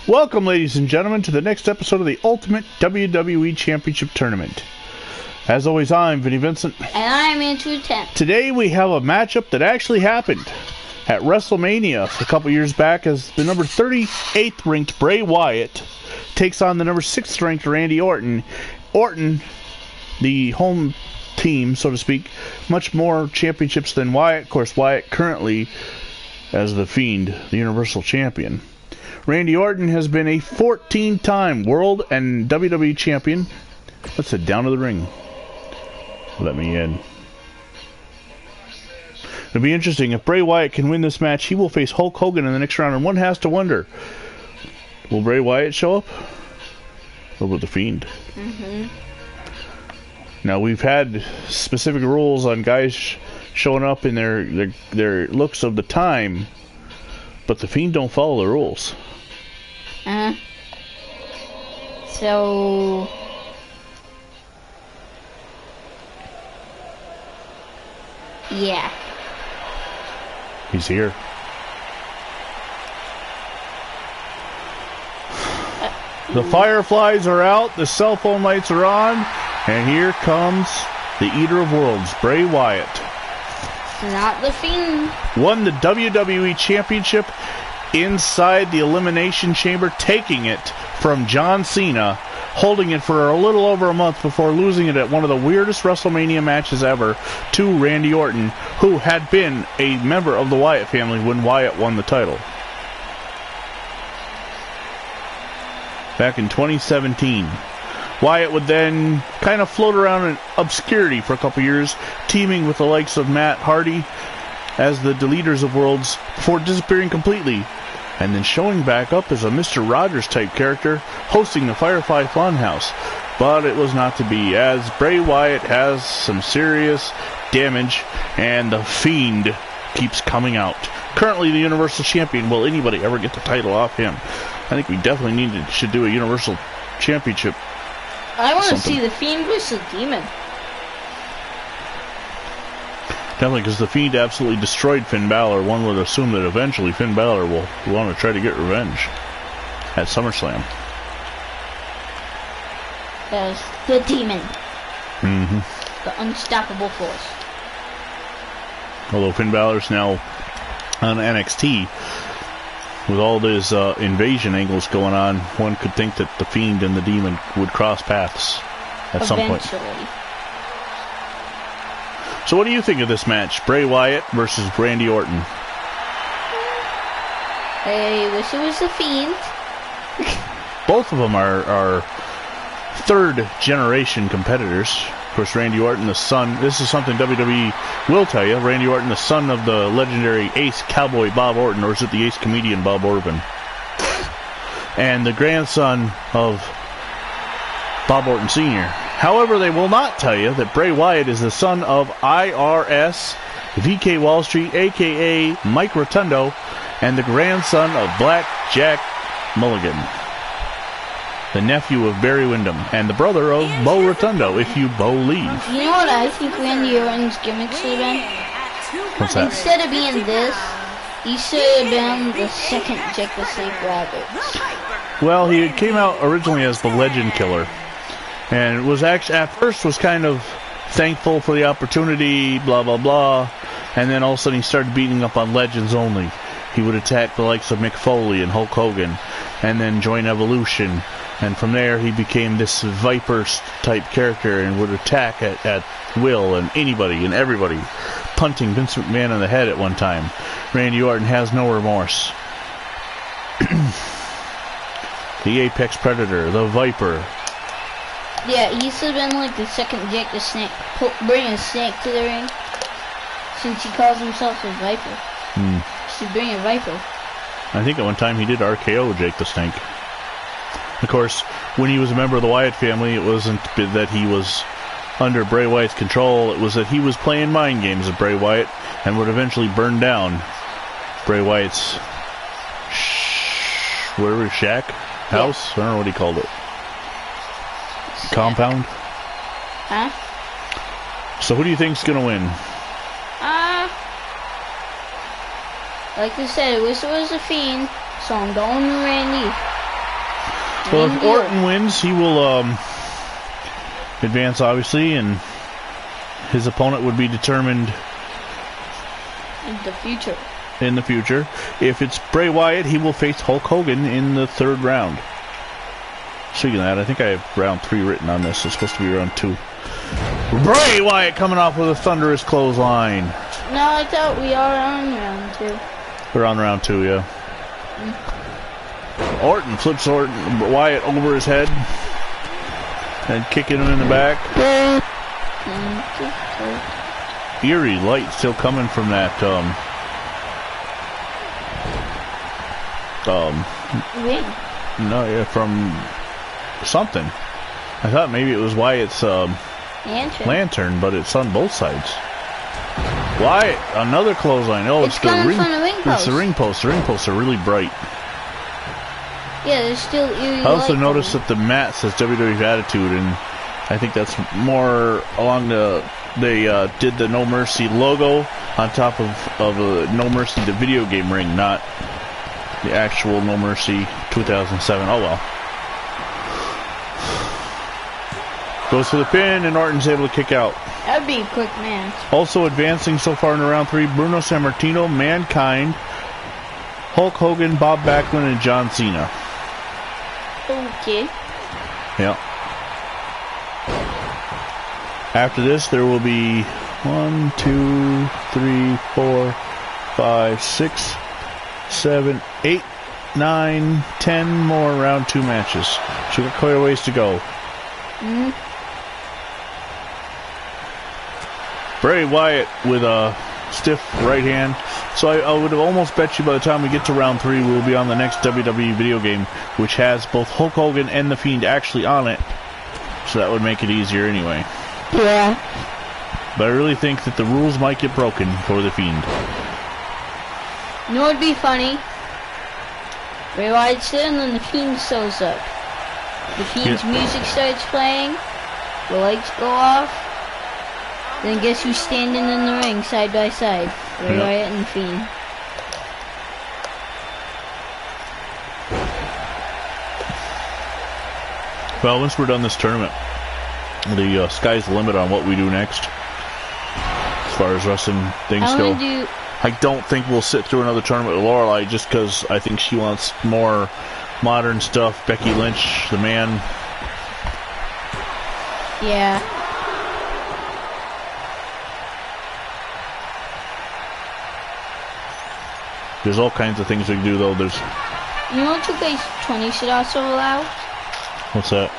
Welcome, ladies and gentlemen, to the next episode of the Ultimate WWE Championship Tournament. As always, I'm Vinny Vincent. And I'm Andrew 10. Today we have a matchup that actually happened at WrestleMania a couple years back, as the number 38th ranked Bray Wyatt takes on the number 6th ranked Randy Orton. Orton, the home team, so to speak, much more championships than Wyatt. Of course, Wyatt currently as the Fiend, the Universal Champion. Randy Orton has been a 14-time World and WWE Champion. Let's head down to the ring. Let me in. It'll be interesting. If Bray Wyatt can win this match, he will face Hulk Hogan in the next round, and one has to wonder, will Bray Wyatt show up? Or will the Fiend? Now, we've had specific rules on guys showing up in their looks of the time, but the Fiend don't follow the rules. So... yeah. He's here. The fireflies are out, the cell phone lights are on, and here comes the Eater of Worlds, Bray Wyatt. Not the Fiend. Won the WWE Championship inside the Elimination Chamber, taking it from John Cena, holding it for a little over a month before losing it at one of the weirdest WrestleMania matches ever to Randy Orton, who had been a member of the Wyatt family when Wyatt won the title. Back in 2017. Wyatt would then kind of float around in obscurity for a couple years, teaming with the likes of Matt Hardy as the Deleters of Worlds before disappearing completely, and then showing back up as a Mr. Rogers type character, hosting the Firefly Funhouse. But it was not to be, as Bray Wyatt has some serious damage, and the Fiend keeps coming out. Currently the Universal Champion. Will anybody ever get the title off him? I think we definitely should do a Universal Championship. I want to see the Fiend versus the Demon. Definitely, because the Fiend absolutely destroyed Finn Balor. One would assume that eventually Finn Balor will want to try to get revenge at SummerSlam. There's the Demon. The unstoppable force. Although Finn Balor's now on NXT, with all these invasion angles going on, one could think that the Fiend and the Demon would cross paths at some point. So what do you think of this match? Bray Wyatt versus Randy Orton. I wish it was the Fiend. Both of them are third-generation competitors. Of course, Randy Orton, the son, this is something WWE will tell you, Randy Orton, the son of the legendary ace cowboy Bob Orton, or is it the ace comedian Bob Orton? And the grandson of Bob Orton Sr. However, they will not tell you that Bray Wyatt is the son of IRS, VK Wall Street, a.k.a. Mike Rotundo, and the grandson of Black Jack Mulligan, the nephew of Barry Windham, and the brother of Bo Rotundo, if you believe. You know what I think Randy Orton's gimmick should have been? What's that? Instead of being this, he should have been the second Jake the Snake Rabbit. Well, he came out originally as the Legend Killer, and was actually at first was kind of thankful for the opportunity, blah blah blah, and then all of a sudden he started beating up on Legends only. He would attack the likes of Mick Foley and Hulk Hogan, and then join Evolution. And from there, he became this Viper-type character and would attack at will and anybody and everybody, punting Vince McMahon in the head at one time. Randy Orton has no remorse. The Apex Predator, the Viper. Yeah, he should have been like the second Jake the Snake, bring a snake to the ring, since he calls himself a Viper. Should bring a Viper. I think at one time he did RKO Jake the Snake. Of course, when he was a member of the Wyatt family, it wasn't that he was under Bray Wyatt's control. It was that he was playing mind games with Bray Wyatt and would eventually burn down Bray Wyatt's shack? House? I don't know what he called it. Compound? Huh? So who do you think's going to win? Like I said, I wish it was a Fiend, so I'm going to Randy. Well, if Orton wins, he will advance, obviously, and his opponent would be determined in the future. If it's Bray Wyatt, he will face Hulk Hogan in the 3rd round. Speaking of that, I think I have round 3 written on this. It's supposed to be round 2. Bray Wyatt coming off with a thunderous clothesline. No, I thought we are on round 2. We're on round 2, yeah. Orton flips Wyatt over his head and kicking him in the back. Eerie light still coming from that ring. No, yeah, from something. I thought maybe it was Wyatt's lantern, but it's on both sides. Wyatt, another clothesline. Oh, it's the ring. It's the ring post. The ring posts are really bright. Yeah, there's still eerie light. I also noticed that the mat says WWE Attitude, and I think that's more along they did the No Mercy logo on top of No Mercy, the video game ring, not the actual No Mercy 2007. Oh well. Goes for the pin, and Orton's able to kick out. That'd be a quick match. Also advancing so far in round 3, Bruno Sammartino, Mankind, Hulk Hogan, Bob Backlund, and John Cena. Okay. Yeah. After this, there will be 1, 2, 3, 4, 5, 6, 7, 8, 9, 10 more round 2 matches. So we've got quite a ways to go. Bray Wyatt with a stiff right hand. So I would have almost bet you by the time we get to round 3, we'll be on the next WWE video game, which has both Hulk Hogan and The Fiend actually on it. So that would make it easier anyway. Yeah. But I really think that the rules might get broken for The Fiend. You know what would be funny? Bray Wyatt's there and then The Fiend shows up. The Fiend's music starts playing. The lights go off. Then guess who's standing in the ring side by side? Bray Wyatt and The Fiend. Well, once we're done this tournament, the sky's the limit on what we do next. As far as wrestling things go. I don't think we'll sit through another tournament with Lorelei just because I think she wants more modern stuff. Becky Lynch, the man. Yeah. There's all kinds of things we can do, though. There's. You know what 2K20 should also allow? What's that?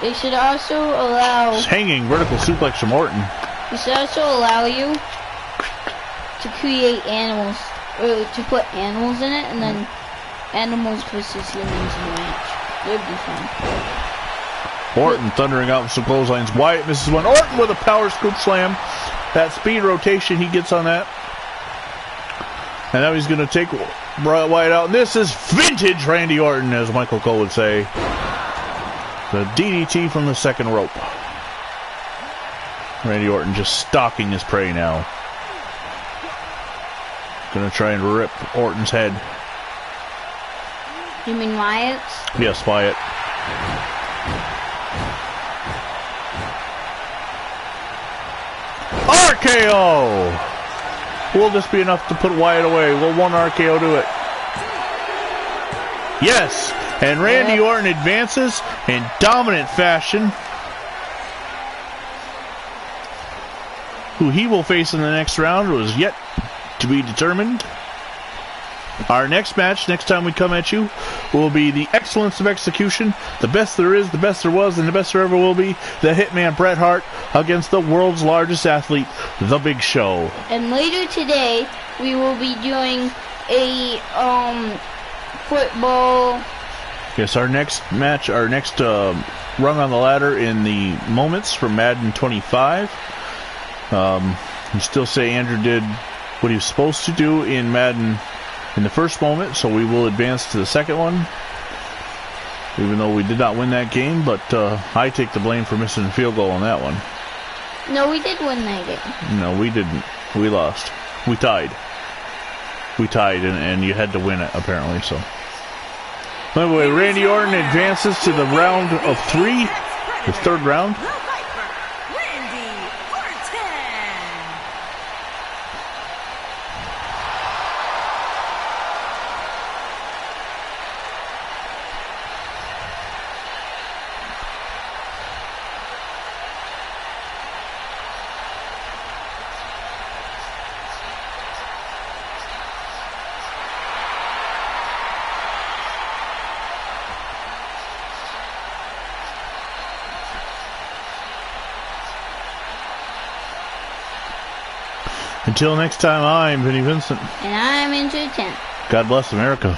They should also allow. It's hanging vertical suplex from Orton. They should also allow you to create animals, or to put animals in it, and then animals versus humans in the match. It would be fun. Orton thundering out with some clotheslines. Wyatt misses one. Orton with a power scoop slam. That speed rotation he gets on that. And now he's going to take Wyatt out. And this is vintage Randy Orton, as Michael Cole would say. The DDT from the second rope. Randy Orton just stalking his prey now. Going to try and rip Orton's head. You mean Wyatt's? Yes, Wyatt. RKO! Will this be enough to put Wyatt away? Will one RKO do it? Yes! And Randy Orton advances in dominant fashion. Who he will face in the next round was yet to be determined. Our next match, next time we come at you, will be the excellence of execution, the best there is, the best there was, and the best there ever will be, the Hitman Bret Hart against the world's largest athlete, The Big Show. And later today, we will be doing a football. Yes, our next match, our next rung on the ladder in the moments from Madden 25. You still say Andrew did what he was supposed to do in Madden in the first moment, so we will advance to the second one, even though we did not win that game, but I take the blame for missing a field goal on that one. No, we did win that game. No, we didn't. We lost. We tied. And you had to win it, apparently, so. Anyway, Randy Orton advances to the round of 3, the third round. Randy Orton. Until next time, I'm Vinny Vincent. And I'm into 10. God bless America.